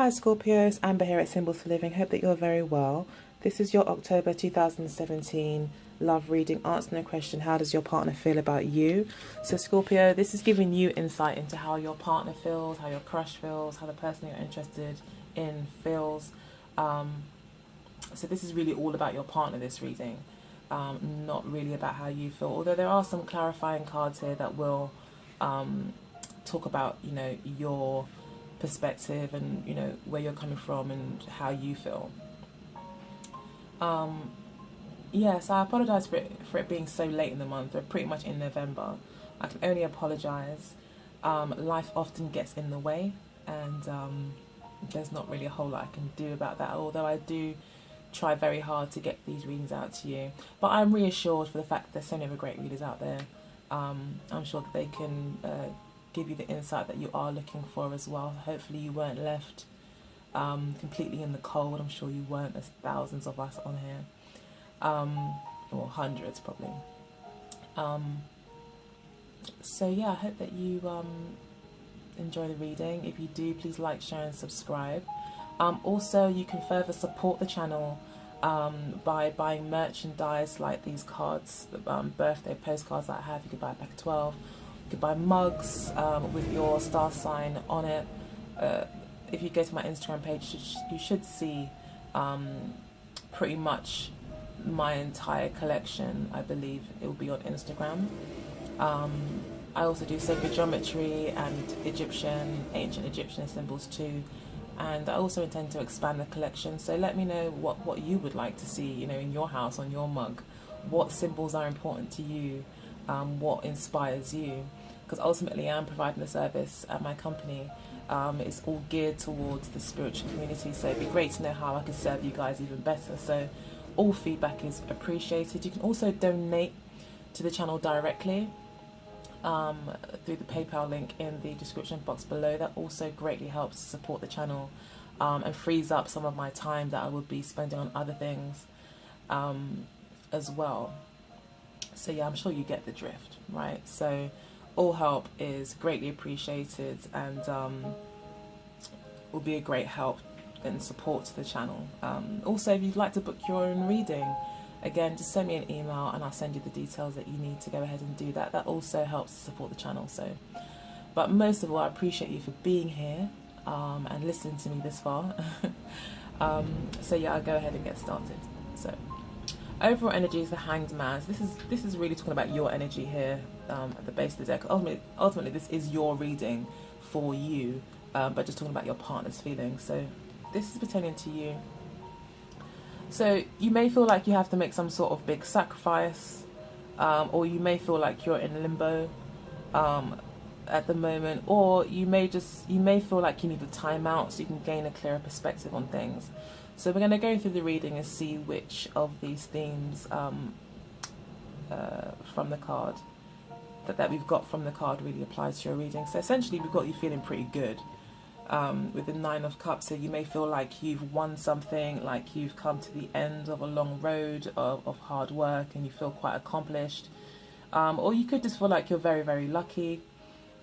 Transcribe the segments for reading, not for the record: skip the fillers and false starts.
Hi Scorpios, Amber here at Symbols for Living. Hope that you're very well. This is your October 2017 love reading. Answering the question, how does your partner feel about you? So Scorpio, this is giving you insight into how your partner feels, how your crush feels, how the person you're interested in feels. So this is really all about your partner, this reading. Not really about how you feel. Although there are some clarifying cards here that will talk about, you know, your perspective and, you know, where you're coming from and how you feel. Yes, I apologize for it being so late in the month. We're pretty much in November. I can only apologize. Life often gets in the way, and there's not really a whole lot I can do about that, although I do try very hard to get these readings out to you. But I'm reassured for the fact that there's so many other great readers out there. I'm sure that they can give you the insight that you are looking for as well. Hopefully you weren't left completely in the cold. I'm sure you weren't. There's thousands of us on here, or hundreds probably. So yeah, I hope that you enjoy the reading. If you do, please like, share and subscribe. Also, you can further support the channel by buying merchandise like these cards, birthday postcards that I have. You could buy a pack of 12. You could buy mugs with your star sign on it. If you go to my Instagram page, you should see pretty much my entire collection. I believe it will be on Instagram. I also do sacred geometry and ancient Egyptian symbols too. And I also intend to expand the collection. So let me know what you would like to see, you know, in your house, on your mug. What symbols are important to you? What inspires you? Because ultimately I'm providing a service at my company. It's all geared towards the spiritual community, so it'd be great to know how I can serve you guys even better. So all feedback is appreciated. You can also donate to the channel directly through the PayPal link in the description box below. That also greatly helps to support the channel and frees up some of my time that I would be spending on other things as well. So yeah, I'm sure you get the drift, right? So all help is greatly appreciated and will be a great help and support to the channel. Also, if you'd like to book your own reading, again, just send me an email and I'll send you the details that you need to go ahead and do that. That also helps to support the channel. So, but most of all, I appreciate you for being here and listening to me this far. So yeah, I'll go ahead and get started. So overall energy is the Hanged Man. So this is really talking about your energy here at the base of the deck. Ultimately, this is your reading for you, but just talking about your partner's feelings. So this is pertaining to you. So you may feel like you have to make some sort of big sacrifice, or you may feel like you're in limbo at the moment, or you may feel like you need a timeout so you can gain a clearer perspective on things. So we're going to go through the reading and see which of these themes from the card that we've got from the card really applies to your reading. So essentially we've got you feeling pretty good with the Nine of Cups. So you may feel like you've won something, like you've come to the end of a long road of hard work and you feel quite accomplished, or you could just feel like you're very, very lucky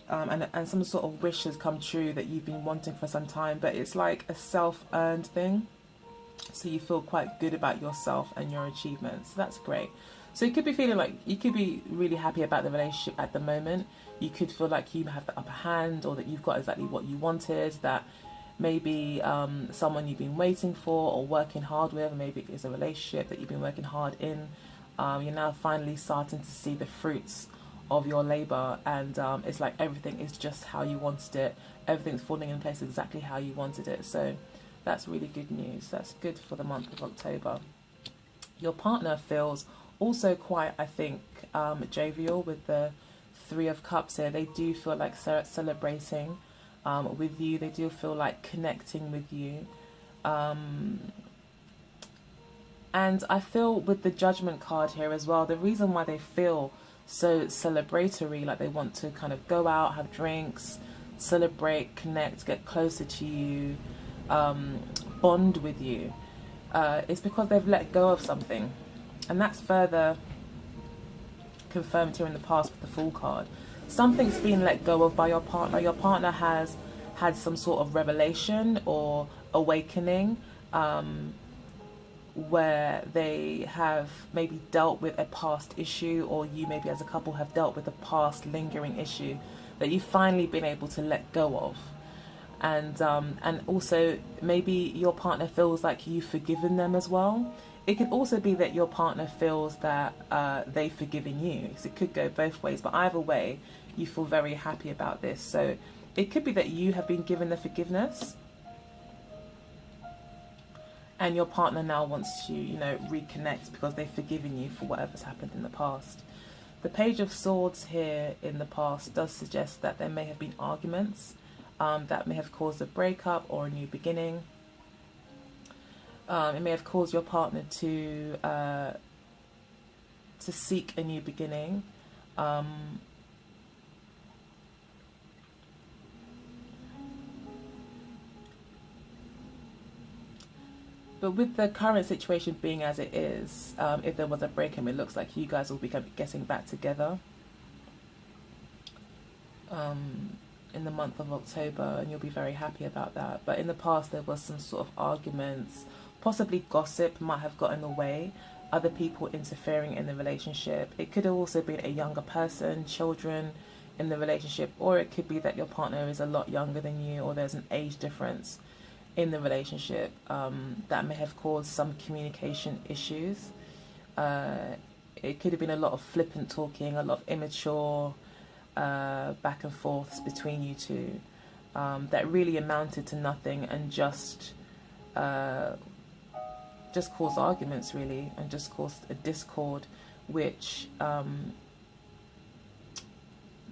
and some sort of wish has come true that you've been wanting for some time, but it's like a self-earned thing. So you feel quite good about yourself and your achievements. So that's great. So you could be feeling like you could be really happy about the relationship at the moment. You could feel like you have the upper hand, or that you've got exactly what you wanted, that maybe someone you've been waiting for or working hard with, or maybe it's a relationship that you've been working hard in. You're now finally starting to see the fruits of your labor, and it's like everything is just how you wanted it. Everything's falling in place exactly how you wanted it. So that's really good news. That's good for the month of October. Your partner feels also quite, I think, jovial with the Three of Cups here. They do feel like celebrating with you. They do feel like connecting with you. And I feel with the Judgment card here as well, the reason why they feel so celebratory, like they want to kind of go out, have drinks, celebrate, connect, get closer to you, bond with you, it's because they've let go of something. And that's further confirmed here in the past with the Fool card. Something's been let go of by your partner. Your partner has had some sort of revelation or awakening, where they have maybe dealt with a past issue, or you maybe as a couple have dealt with a past lingering issue that you've finally been able to let go of. And also maybe your partner feels like you've forgiven them as well. It could also be that your partner feels that they've forgiven you. So it could go both ways, but either way, you feel very happy about this. So it could be that you have been given the forgiveness, and your partner now wants to, you know, reconnect because they've forgiven you for whatever's happened in the past. The Page of Swords here in the past does suggest that there may have been arguments that may have caused a breakup or a new beginning. It may have caused your partner to seek a new beginning. But with the current situation being as it is, if there was a breakup, it looks like you guys will be getting back together in the month of October, and you'll be very happy about that. But in the past, there was some sort of arguments, possibly gossip might have got in the way, other people interfering in the relationship. It could have also been a younger person, children in the relationship, or it could be that your partner is a lot younger than you, or there's an age difference in the relationship that may have caused some communication issues. It could have been a lot of flippant talking, a lot of immature back and forths between you two that really amounted to nothing, and just caused arguments really, and just caused a discord, which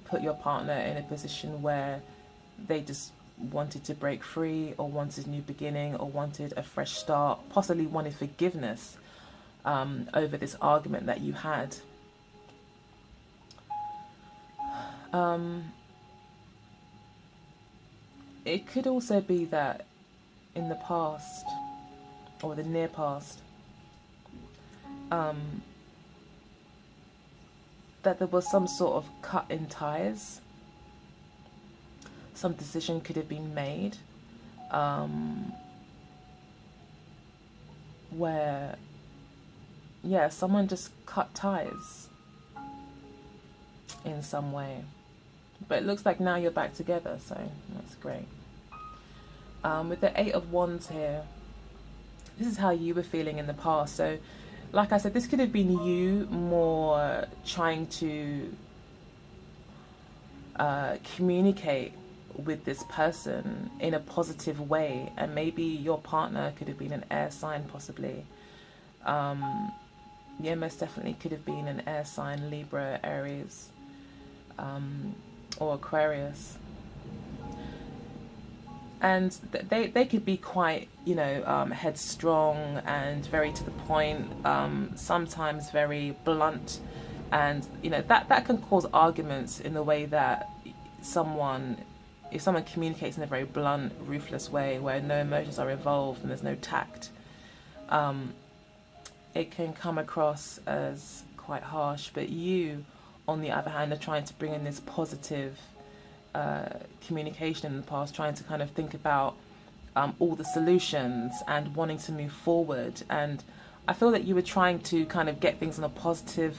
put your partner in a position where they just wanted to break free, or wanted a new beginning, or wanted a fresh start, possibly wanted forgiveness over this argument that you had. It could also be that in the past, or the near past, that there was some sort of cut in ties. Some decision could have been made where, yeah, someone just cut ties in some way. But it looks like now you're back together, so that's great. With the Eight of Wands here, this is how you were feeling in the past. So, like I said, this could have been you more trying to communicate with this person in a positive way, and maybe your partner could have been an air sign, possibly. Yeah, most definitely could have been an air sign, Libra, Aries, or Aquarius. And they could be quite, you know, headstrong and very to the point, sometimes very blunt, and you know that can cause arguments in the way that if someone communicates in a very blunt, ruthless way where no emotions are involved and there's no tact, it can come across as quite harsh. But you, on the other hand, are trying to bring in this positive communication in the past, trying to kind of think about all the solutions and wanting to move forward. And I feel that you were trying to kind of get things on a positive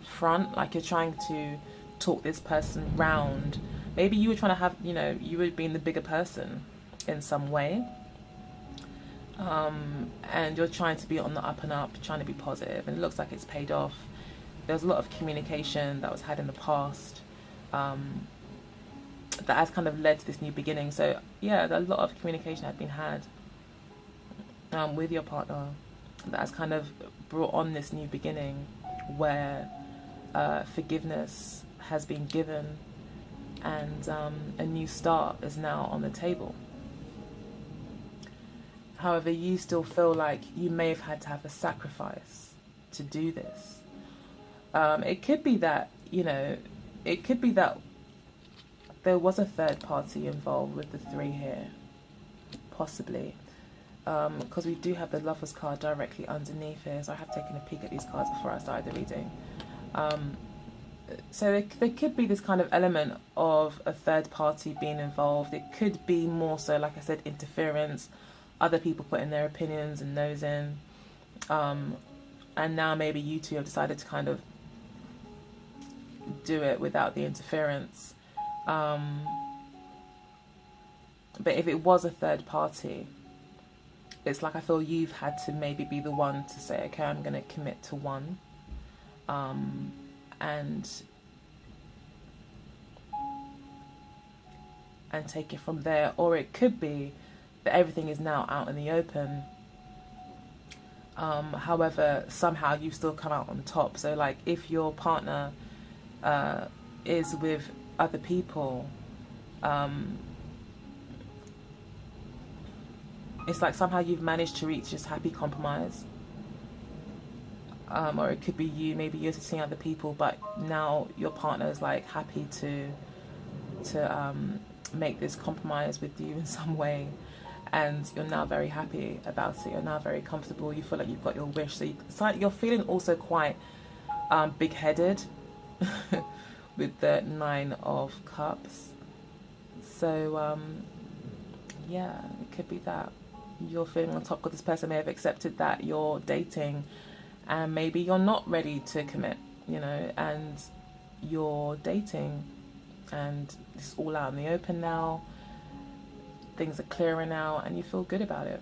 front, like you're trying to talk this person round. Maybe you were trying to have, you know, you were being the bigger person in some way. And you're trying to be on the up and up, trying to be positive, and it looks like it's paid off. There's a lot of communication that was had in the past that has kind of led to this new beginning. So yeah, a lot of communication had been had with your partner that has kind of brought on this new beginning where forgiveness has been given, and a new start is now on the table. However, you still feel like you may have had to have a sacrifice to do this. It could be that, you know, it could be that there was a third party involved with the 3 here, possibly. Because we do have the Lovers card directly underneath here, so I have taken a peek at these cards before I started the reading. So there could be this kind of element of a third party being involved. It could be more so, like I said, interference, other people putting their opinions and nose in. And now maybe you two have decided to kind of do it without the interference. But if it was a third party, it's like I feel you've had to maybe be the one to say, okay, I'm going to commit to one. And take it from there. Or it could be that everything is now out in the open. However, somehow you still come out on top. So like if your partner is with other people, it's like somehow you've managed to reach this happy compromise. Or it could be you, maybe you're seeing other people, but now your partner is like happy to make this compromise with you in some way, and you're now very happy about it. You're now very comfortable. You feel like you've got your wish. So you're feeling also quite big-headed with the 9 of Cups. So yeah, it could be that you're feeling on top because this person may have accepted that you're dating, and maybe you're not ready to commit, you know, and you're dating, and it's all out in the open now. Things are clearing out, and you feel good about it.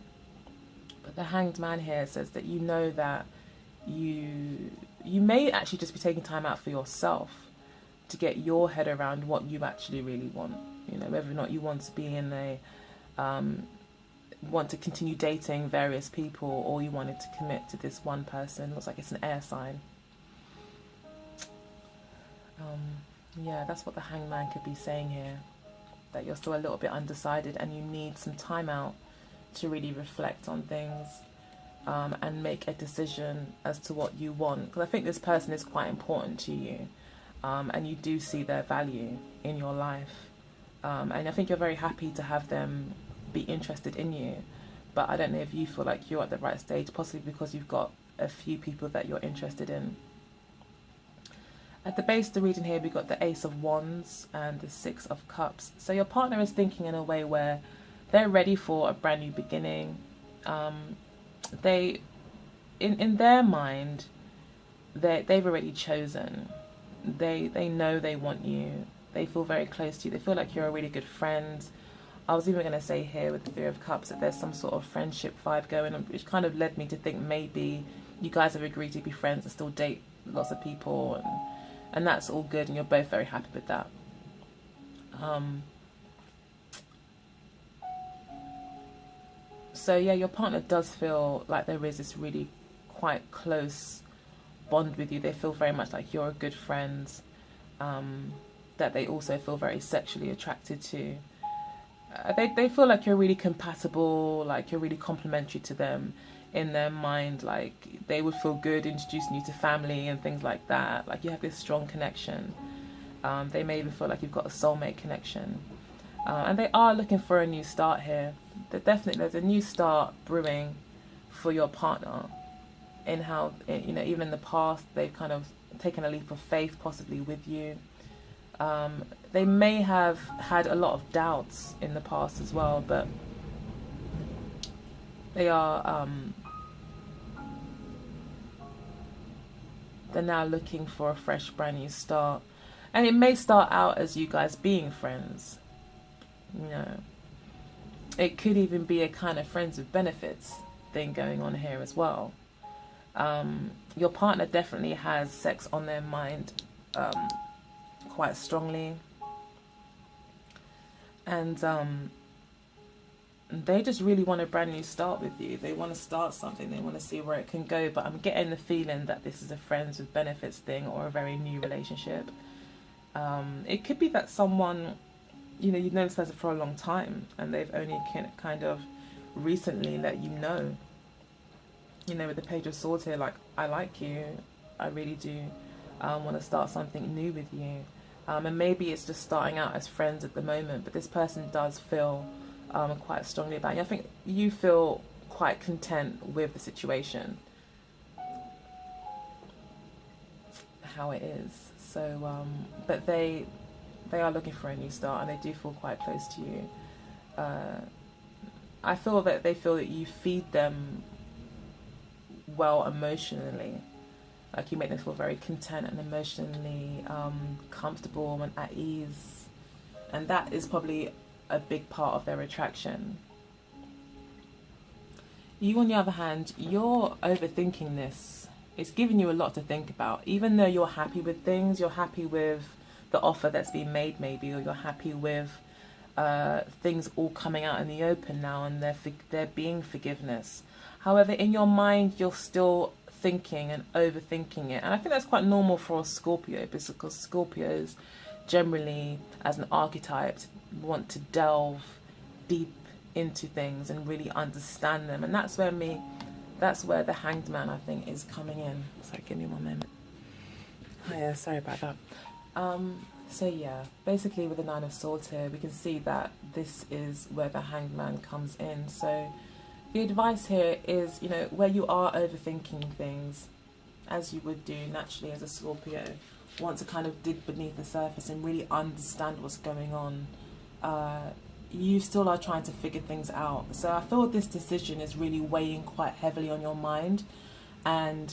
But the Hanged Man here says that you know that you may actually just be taking time out for yourself to get your head around what you actually really want. You know, whether or not you want to be in a want to continue dating various people, or you wanted to commit to this one person. Looks like it's an air sign. Yeah, that's what the Hangman could be saying here, that you're still a little bit undecided and you need some time out to really reflect on things and make a decision as to what you want. Because I think this person is quite important to you, and you do see their value in your life, and I think you're very happy to have them be interested in you. But I don't know if you feel like you're at the right stage, possibly because you've got a few people that you're interested in. At the base of the reading here, we've got the Ace of Wands and the 6 of Cups. So your partner is thinking in a way where they're ready for a brand new beginning. They, in their mind, they've already chosen. They know they want you. They feel very close to you. They feel like you're a really good friend. I was even going to say here with the Three of Cups that there's some sort of friendship vibe going on, which kind of led me to think maybe you guys have agreed to be friends and still date lots of people, and that's all good, and you're both very happy with that. So yeah, your partner does feel like there is this really quite close bond with you. They feel very much like you're a good friend, that they also feel very sexually attracted to. They feel like you're really compatible, like you're really complementary to them in their mind. Like they would feel good introducing you to family and things like that. Like you have this strong connection. They may even feel like you've got a soulmate connection. And they are looking for a new start here. There's a new start brewing for your partner, in how, you know, even in the past they've kind of taken a leap of faith possibly with you. They may have had a lot of doubts in the past as well, but they are they're now looking for a fresh, brand new start. And it may start out as you guys being friends. You know, it could even be a kind of friends with benefits thing going on here as well. Your partner definitely has sex on their mind quite strongly, and they just really want a brand new start with you. They want to start something, they want to see where it can go, but I'm getting the feeling that this is a friends with benefits thing or a very new relationship. It could be that someone, you know, you've known this person for a long time and they've only kind of recently let you know. You know, with the Page of Swords here, like, I like you, I really do want to start something new with you. And maybe it's just starting out as friends at the moment, but this person does feel quite strongly about you. I think you feel quite content with the situation, how it is. So, but they are looking for a new start, and they do feel quite close to you. I feel that they feel that you feed them well emotionally. Like you make them feel very content and emotionally comfortable and at ease. And that is probably a big part of their attraction. You, on the other hand, you're overthinking this. It's giving you a lot to think about. Even though you're happy with things, you're happy with the offer that's been made maybe, or you're happy with things all coming out in the open now and there being forgiveness. However, in your mind, you're still thinking and overthinking it. And I think that's quite normal for a Scorpio, because Scorpios generally, as an archetype, want to delve deep into things and really understand them. And that's where the Hanged Man, I think, is coming in. Sorry, give me one moment. Oh, yeah, sorry about that. So yeah, basically with the Nine of Swords here, we can see that this is where the Hanged Man comes in. So the advice here is, you know, where you are overthinking things, as you would do naturally as a Scorpio, want to kind of dig beneath the surface and really understand what's going on. You still are trying to figure things out. So I feel this decision is really weighing quite heavily on your mind, and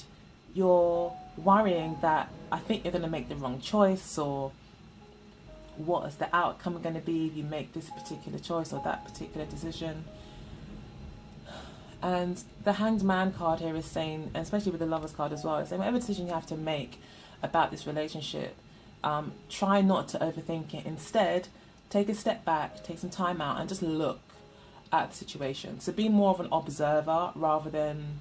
you're worrying that I think you're going to make the wrong choice, or what is the outcome going to be if you make this particular choice or that particular decision. And the Hanged Man card here is saying, and especially with the Lovers card as well, it's saying whatever decision you have to make about this relationship, try not to overthink it. Instead, take a step back, take some time out, and just look at the situation. So be more of an observer rather than,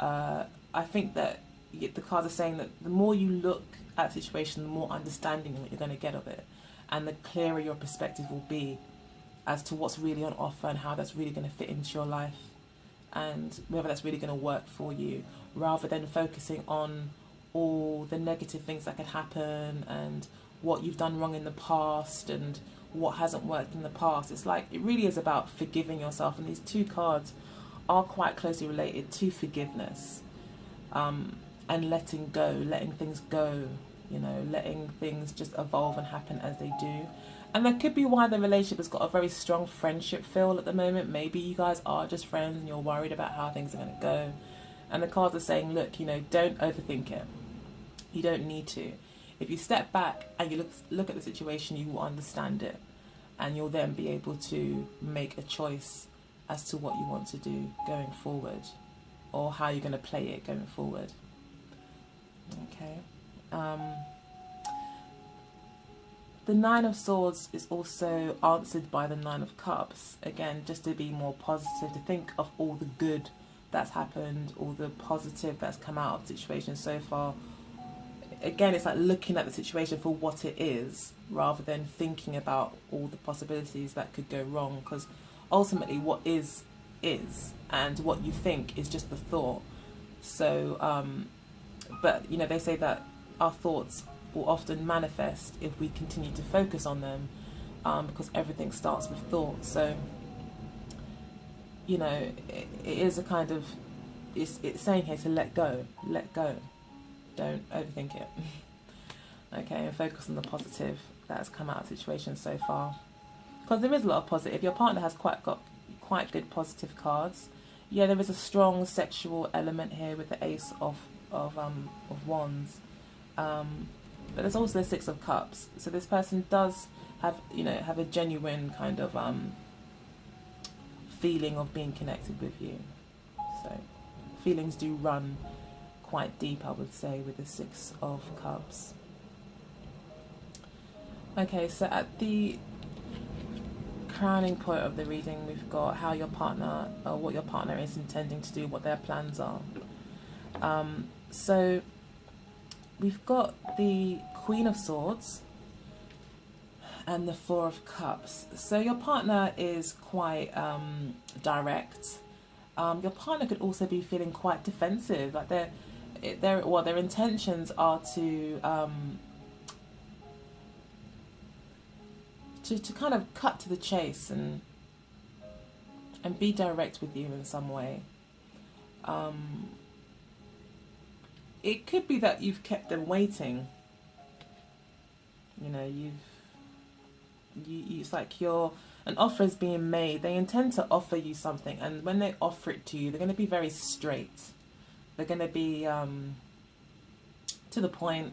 I think that the cards are saying that the more you look at the situation, the more understanding that you're going to get of it, and the clearer your perspective will be as to what's really on offer and how that's really going to fit into your life, and whether that's really going to work for you, rather than focusing on all the negative things that could happen and what you've done wrong in the past and what hasn't worked in the past. It's like, it really is about forgiving yourself, and these two cards are quite closely related to forgiveness, and letting go, letting things go, you know, letting things just evolve and happen as they do. And that could be why the relationship has got a very strong friendship feel at the moment. Maybe you guys are just friends and you're worried about how things are going to go. And the cards are saying, look, you know, don't overthink it. You don't need to. If you step back and you look at the situation, you will understand it. And you'll then be able to make a choice as to what you want to do going forward, or how you're going to play it going forward. Okay. The Nine of Swords is also answered by the Nine of Cups. Again, just to be more positive, to think of all the good that's happened, all the positive that's come out of the situation so far. Again, it's like looking at the situation for what it is, rather than thinking about all the possibilities that could go wrong, because ultimately what is, and what you think is just the thought. So, but, you know, they say that our thoughts will often manifest if we continue to focus on them, because everything starts with thought. So, you know, it is a kind of, it's saying here to let go, don't overthink it. Okay, and focus on the positive that's come out of the situation so far, because there is a lot of positive. Your partner has quite good positive cards. Yeah, there is a strong sexual element here with the Ace of Wands, but there's also the Six of Cups. So this person does have a genuine kind of feeling of being connected with you. So feelings do run quite deep, I would say, with the Six of Cups. Okay, so at the crowning point of the reading, we've got how your partner, or what your partner is intending to do, what their plans are. So we've got the Queen of Swords and the Four of Cups. So your partner is quite direct. Your partner could also be feeling quite defensive, like their intentions are to kind of cut to the chase and be direct with you in some way. It could be that you've kept them waiting You know, it's like an offer is being made. They intend to offer you something, and when they offer it to you, they're going to be very straight. They're going to be to the point,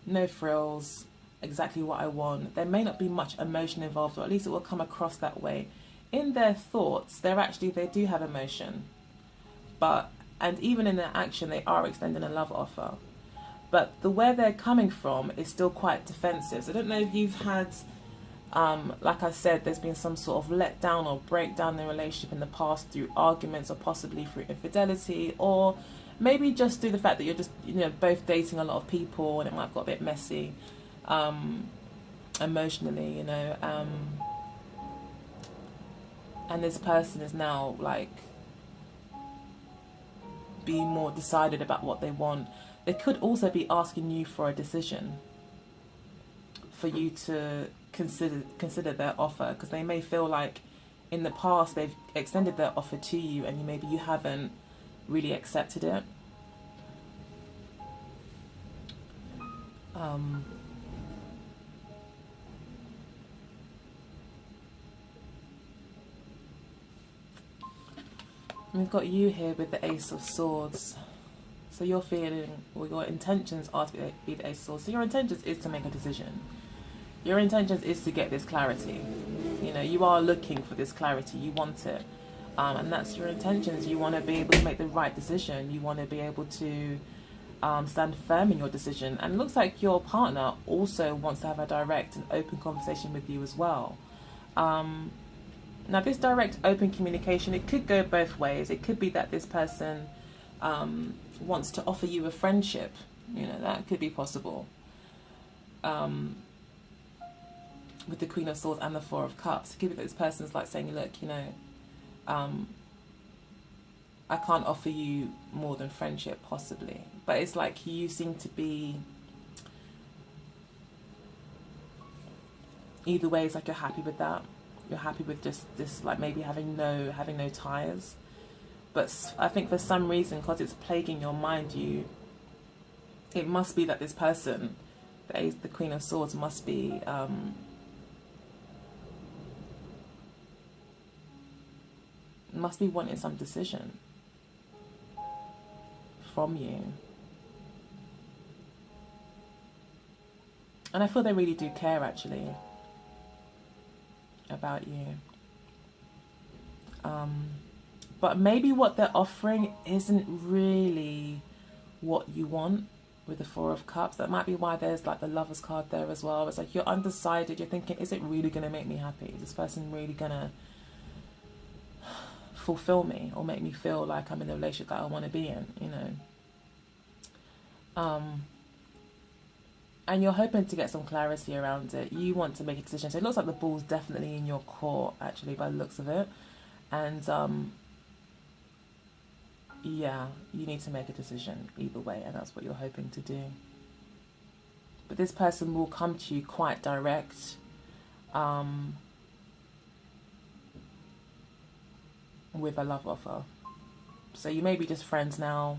no frills, exactly what I want. There may not be much emotion involved, or at least it will come across that way. In their thoughts, they do have emotion, and even in their action, they are extending a love offer. But where they're coming from is still quite defensive. So I don't know if you've had, like I said, there's been some sort of letdown or breakdown in the relationship in the past through arguments or possibly through infidelity, or maybe just through the fact that you're just, both dating a lot of people and it might have got a bit messy emotionally, and this person is now like being more decided about what they want. They could also be asking you for a decision for you to consider their offer, because they may feel like in the past they've extended their offer to you and maybe you haven't really accepted it. We've got you here with the Ace of Swords. So you're feeling, or your intentions are to be the Ace of Swords. So your intentions is to make a decision. Your intentions is to get this clarity. You are looking for this clarity. You want it. And that's your intentions. You want to be able to make the right decision. You want to be able to stand firm in your decision. And it looks like your partner also wants to have a direct and open conversation with you as well. Now, this direct, open communication, it could go both ways. It could be that this person wants to offer you a friendship. That could be possible. With the Queen of Swords and the Four of Cups, it could be that this person's like saying, look, I can't offer you more than friendship, possibly. But it's like you seem to be, either way, it's like you're happy with that. You're happy with just this, like maybe having no ties. But I think for some reason, because it's plaguing your mind, it must be that this person, the Queen of Swords, must be wanting some decision from you. And I feel they really do care, actually, about you. But maybe what they're offering isn't really what you want with the Four of Cups. That might be why there's like the Lover's card there as well. It's like you're undecided. You're thinking, is it really going to make me happy? Is this person really going to fulfill me or make me feel like I'm in the relationship that I want to be in, and you're hoping to get some clarity around it. You want to make a decision. So it looks like the ball's definitely in your court, actually, by the looks of it. And yeah, you need to make a decision either way, and that's what you're hoping to do. But this person will come to you quite direct, with a love offer. So you may be just friends now.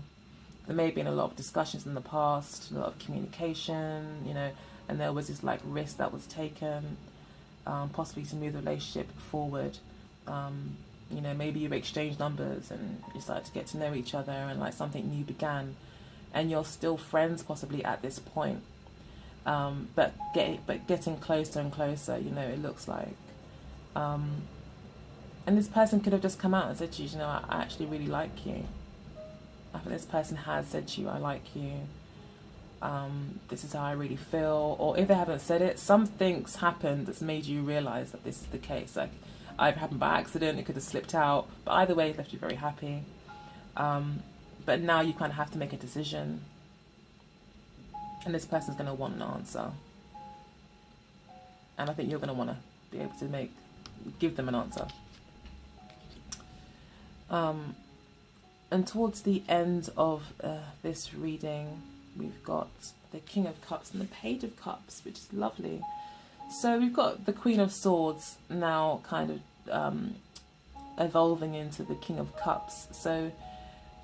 There may have been a lot of discussions in the past, a lot of communication, and there was this like risk that was taken, possibly to move the relationship forward. Maybe you exchanged numbers and you started to get to know each other, and like something new began, and you're still friends possibly at this point, but getting closer and closer, it looks like. And this person could have just come out and said to you, I actually really like you. I think this person has said to you, I like you. This is how I really feel. Or if they haven't said it, something's happened that's made you realise that this is the case. Like, either happened by accident, it could have slipped out. But either way, it left you very happy. But now you kind of have to make a decision. And this person's going to want an answer. And I think you're going to want to be able to give them an answer. And towards the end of this reading, we've got the King of Cups and the Page of Cups, which is lovely. So we've got the Queen of Swords now kind of evolving into the King of Cups. So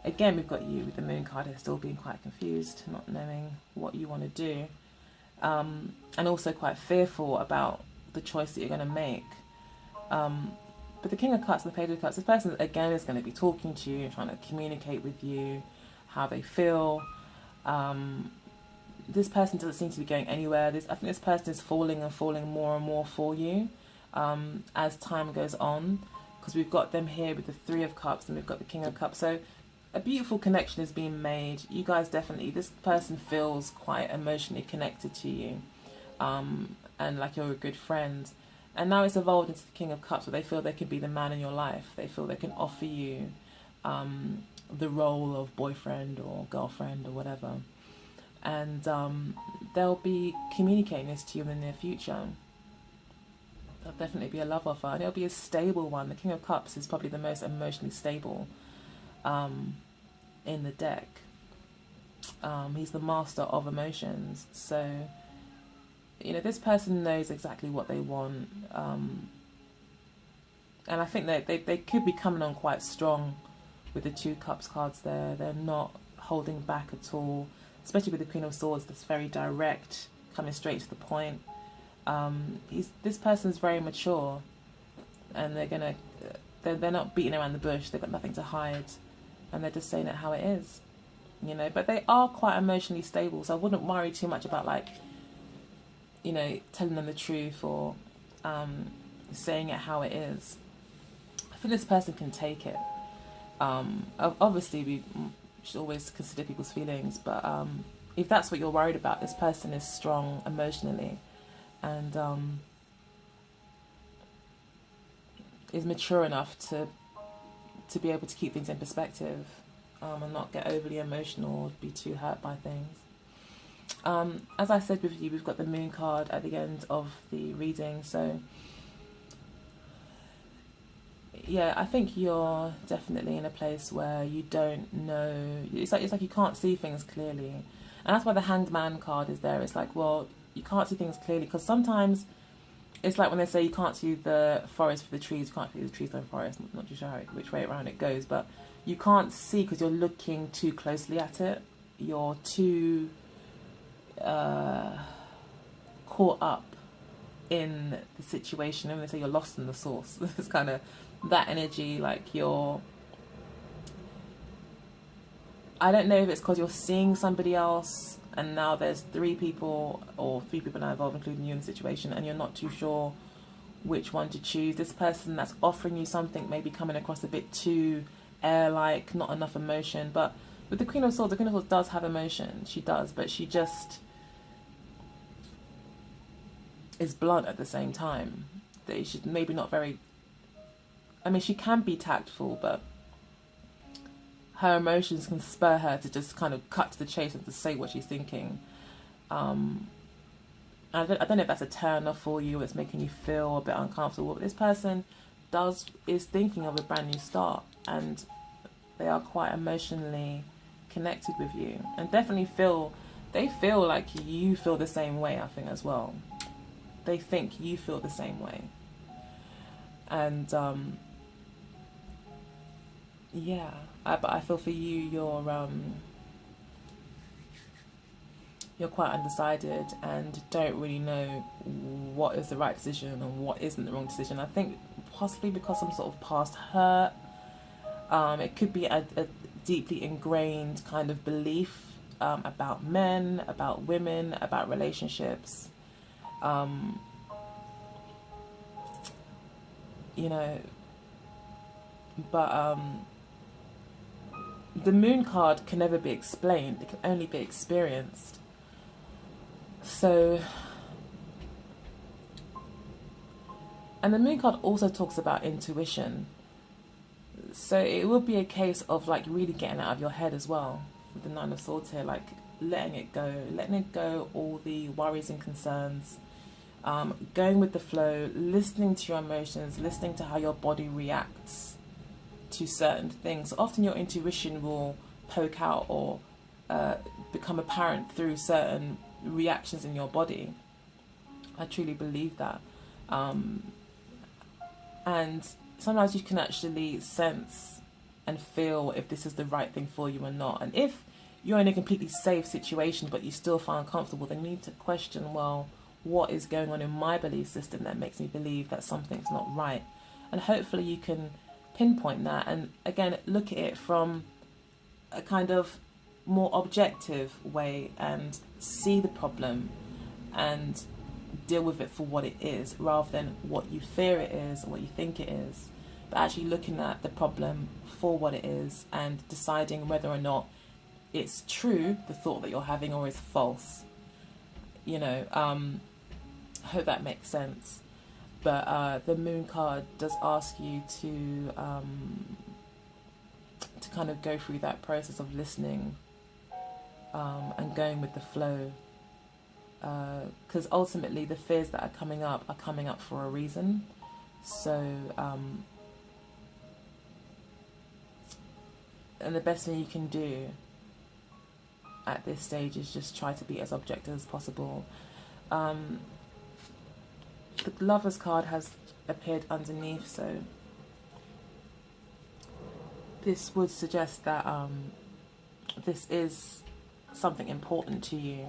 again, we've got you with the Moon card here, still being quite confused, not knowing what you want to do. and also quite fearful about the choice that you're going to make. But the King of Cups and the Page of Cups, this person again is going to be talking to you, trying to communicate with you how they feel. This person doesn't seem to be going anywhere. I think this person is falling and falling more and more for you as time goes on, because we've got them here with the Three of Cups and we've got the King of Cups. So a beautiful connection is being made. You guys definitely, this person feels quite emotionally connected to you, and like you're a good friend. And now it's evolved into the King of Cups, where they feel they can be the man in your life. They feel they can offer you the role of boyfriend or girlfriend or whatever. And they'll be communicating this to you in the near future. There'll definitely be a love offer, and it'll be a stable one. The King of Cups is probably the most emotionally stable in the deck. He's the master of emotions. So, you know, this person knows exactly what they want. And I think they could be coming on quite strong with the Two Cups cards there. They're not holding back at all. Especially with the Queen of Swords, that's very direct, coming straight to the point. This person's very mature, and they're not beating around the bush. They've got nothing to hide, and they're just saying it how it is, you know. But they are quite emotionally stable, so I wouldn't worry too much about, like, you know, telling them the truth or saying it how it is. I think this person can take it. Obviously, we should always consider people's feelings, but if that's what you're worried about, this person is strong emotionally and is mature enough to be able to keep things in perspective and not get overly emotional or be too hurt by things. As I said with you, we've got the Moon card at the end of the reading, so yeah, I think you're definitely in a place where you don't know. It's like you can't see things clearly, and that's why the Hanged Man card is there. It's like, well, you can't see things clearly because sometimes it's like when they say you can't see the forest for the trees, you can't see the trees for the forest. I'm not too sure which way around it goes, but you can't see because you're looking too closely at it. You're too caught up in the situation, and they say you're lost in the source. It's kind of that energy, like you're, I don't know if it's because you're seeing somebody else and now there's three people now involved, including you, in the situation, and you're not too sure which one to choose. This person that's offering you something may be coming across a bit too air-like, not enough emotion. But with the Queen of Swords does have emotion. She does, but she just is blunt at the same time. That she's maybe not very, I mean, she can be tactful, but her emotions can spur her to just kind of cut to the chase and to say what she's thinking. I don't know if that's a turn off for you, it's making you feel a bit uncomfortable. But this person is thinking of a brand new start, and they are quite emotionally connected with you, and definitely they feel like you feel the same way, I think, as well. They think you feel the same way. And yeah, but I feel for you, you're quite undecided and don't really know what is the right decision and what isn't the wrong decision. I think possibly because some sort of past hurt. It could be a deeply ingrained kind of belief about men, about women, about relationships. You know, but the Moon card can never be explained, it can only be experienced. So, and the Moon card also talks about intuition. So it will be a case of like really getting out of your head as well with the Nine of Swords here, like letting it go, all the worries and concerns, going with the flow, listening to your emotions, listening to how your body reacts to certain things. So often your intuition will poke out or become apparent through certain reactions in your body. I truly believe that. And sometimes you can actually sense and feel if this is the right thing for you or not. And if you're in a completely safe situation but you still feel uncomfortable, then you need to question, well, what is going on in my belief system that makes me believe that something's not right? And hopefully you can pinpoint that, and again, look at it from a kind of more objective way and see the problem and deal with it for what it is, rather than what you fear it is or what you think it is, but actually looking at the problem for what it is and deciding whether or not it's true, the thought that you're having, or is false. You know, I hope that makes sense. But the moon card does ask you to kind of go through that process of listening and going with the flow, because ultimately the fears that are coming up for a reason. So and the best thing you can do at this stage is just try to be as objective as possible. The Lover's card has appeared underneath, so this would suggest that this is something important to you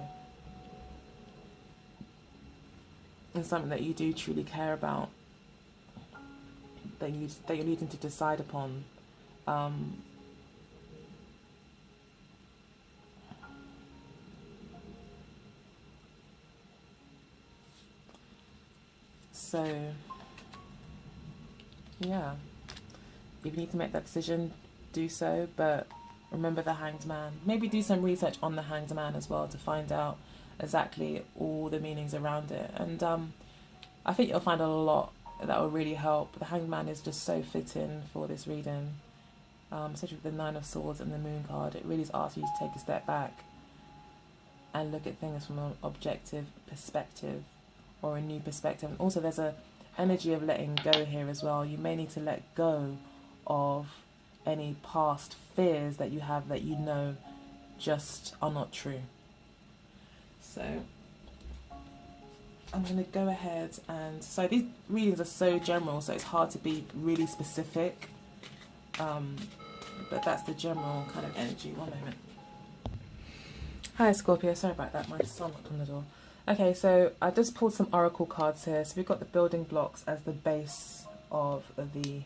and something that you do truly care about, that you're needing to decide upon. So, yeah, if you need to make that decision, do so, but remember the Hanged Man. Maybe do some research on the Hanged Man as well to find out exactly all the meanings around it. And I think you'll find a lot that will really help. The Hanged Man is just so fitting for this reading, especially with the Nine of Swords and the Moon card. It really is asking you to take a step back and look at things from an objective perspective, or a new perspective. And also there's a energy of letting go here as well. You may need to let go of any past fears that you have that you know just are not true. So I'm going to go ahead and, so these readings are so general, so it's hard to be really specific, but that's the general kind of energy. One moment. Hi Scorpio, sorry about that, my son knocked on the door. Okay, so I just pulled some oracle cards here. So we've got the building blocks as the base of the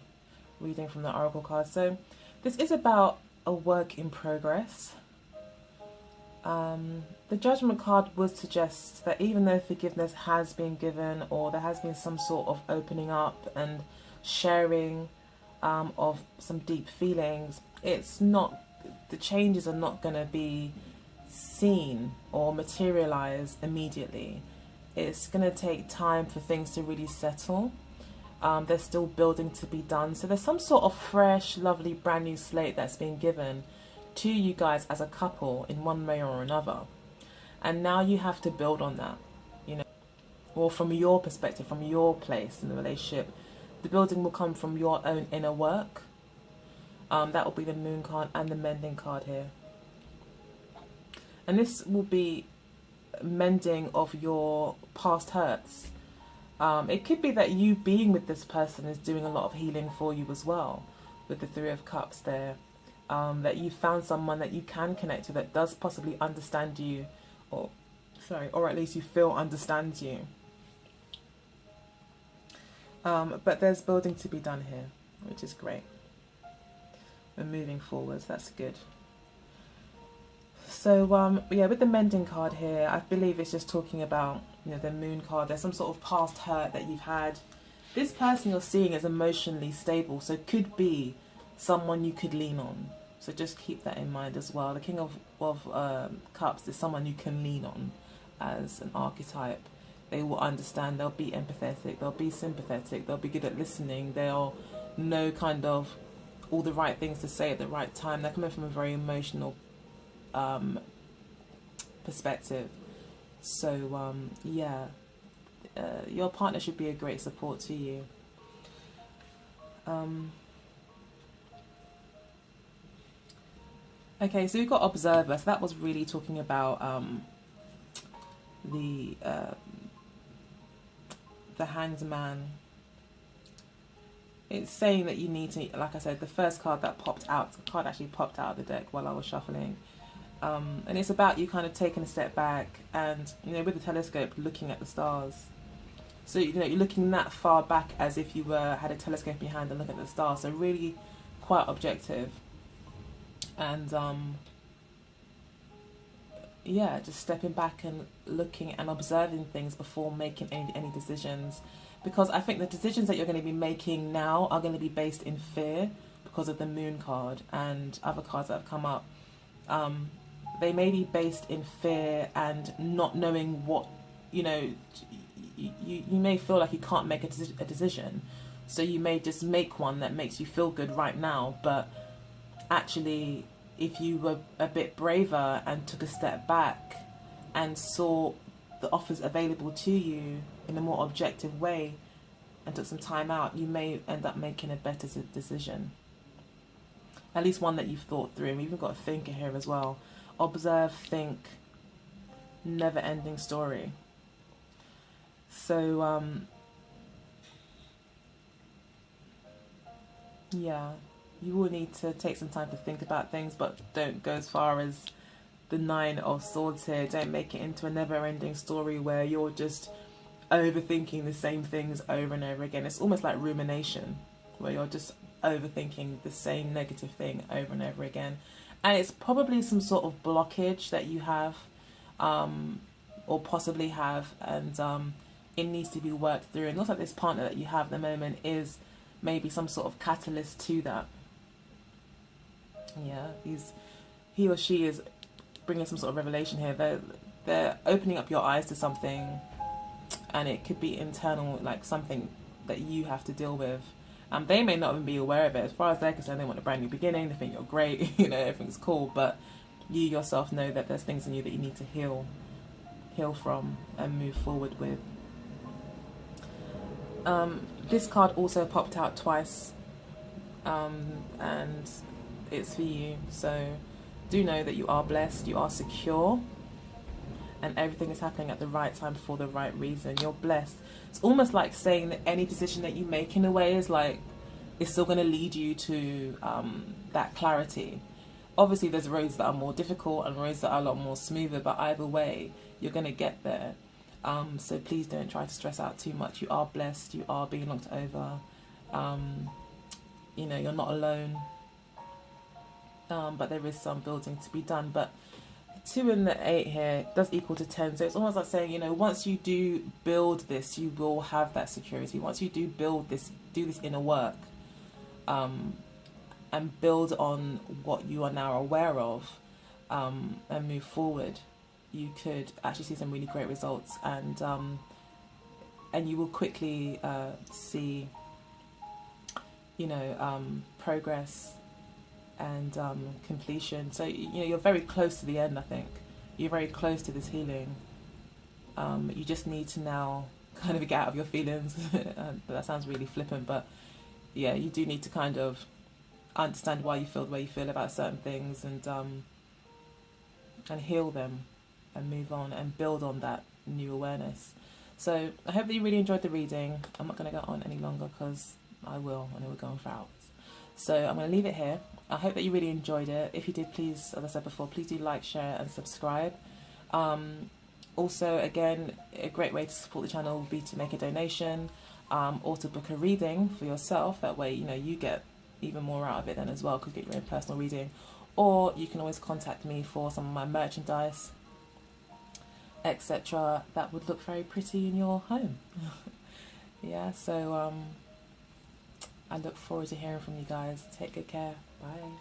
reading from the oracle cards. So this is about a work in progress. The Judgment card would suggest that even though forgiveness has been given, or there has been some sort of opening up and sharing of some deep feelings, it's not, the changes are not going to be seen or materialize immediately. It's going to take time for things to really settle. There's still building to be done, so there's some sort of fresh, lovely, brand new slate that's been given to you guys as a couple in one way or another, and now you have to build on that, you know, or from your perspective, from your place in the relationship. The building will come from your own inner work. That will be the Moon card and the Mending card here. And this will be mending of your past hurts. It could be that you being with this person is doing a lot of healing for you as well, with the Three of Cups there. That you found someone that you can connect to that does possibly understand you, or at least you feel understands you. But there's building to be done here, which is great. We're moving forwards, that's good. So yeah, with the Mending card here, I believe it's just talking about, you know, the Moon card. There's some sort of past hurt that you've had. This person you're seeing is emotionally stable, so could be someone you could lean on. So just keep that in mind as well. The King of Cups is someone you can lean on as an archetype. They will understand, they'll be empathetic, they'll be sympathetic, they'll be good at listening, they'll know kind of all the right things to say at the right time. They're coming from a very emotional perspective. So yeah, your partner should be a great support to you. Okay, so we've got Observer. So that was really talking about the Hanged Man. It's saying that you need to, like I said, the first card that popped out, the card actually popped out of the deck while I was shuffling. And it's about you kind of taking a step back and, you know, with the telescope, looking at the stars. So, you know, you're looking that far back as if you had a telescope in your hand and looking at the stars. So really quite objective. And, yeah, just stepping back and looking and observing things before making any decisions. Because I think the decisions that you're going to be making now are going to be based in fear because of the moon card and other cards that have come up. They may be based in fear and not knowing what, you know, you may feel like you can't make a decision. So you may just make one that makes you feel good right now. But actually, if you were a bit braver and took a step back and saw the offers available to you in a more objective way and took some time out, you may end up making a better decision. At least one that you've thought through. And we've even got a thinker here as well. Observe, think, never-ending story. So, yeah, you will need to take some time to think about things, but don't go as far as the 9 of Swords here. Don't make it into a never-ending story where you're just overthinking the same things over and over again. It's almost like rumination, where you're just overthinking the same negative thing over and over again. And it's probably some sort of blockage that you have, or possibly have, and it needs to be worked through. And it looks like this partner that you have at the moment is maybe some sort of catalyst to that. Yeah, he or she is bringing some sort of revelation here. They're opening up your eyes to something, and it could be internal, like something that you have to deal with. They may not even be aware of it. As far as they're concerned, they want a brand new beginning. They think you're great, you know, everything's cool. But you yourself know that there's things in you that you need to heal from and move forward with. This card also popped out twice, and it's for you. So do know that you are blessed, you are secure, and everything is happening at the right time for the right reason. You're blessed. It's almost like saying that any decision that you make in a way is like, it's still going to lead you to that clarity. Obviously there's roads that are more difficult and roads that are a lot more smoother, but either way you're going to get there. So please don't try to stress out too much. You are blessed, you are being looked over, you know, you're not alone, but there is some building to be done. But 2 and the 8 here does equal to 10, so it's almost like saying, you know, once you do build this, you will have that security. Once you do build this, do this inner work, and build on what you are now aware of, and move forward, you could actually see some really great results, and you will quickly see, you know, progress and completion. So, you know, you're very close to the end. I think you're very close to this healing. You just need to now kind of get out of your feelings. That sounds really flippant, but yeah, you do need to kind of understand why you feel the way you feel about certain things, and heal them and move on and build on that new awareness. So I hope that you really enjoyed the reading. I'm not going to go on any longer because I know we're going for hours. So I'm going to leave it here. I hope that you really enjoyed it. If you did, please, as I said before, please do like, share and subscribe. Also, again, a great way to support the channel would be to make a donation, or to book a reading for yourself. That way, you know, you get even more out of it then as well, because you get your own personal reading. Or you can always contact me for some of my merchandise, etc. That would look very pretty in your home. Yeah, so I look forward to hearing from you guys. Take good care. Bye.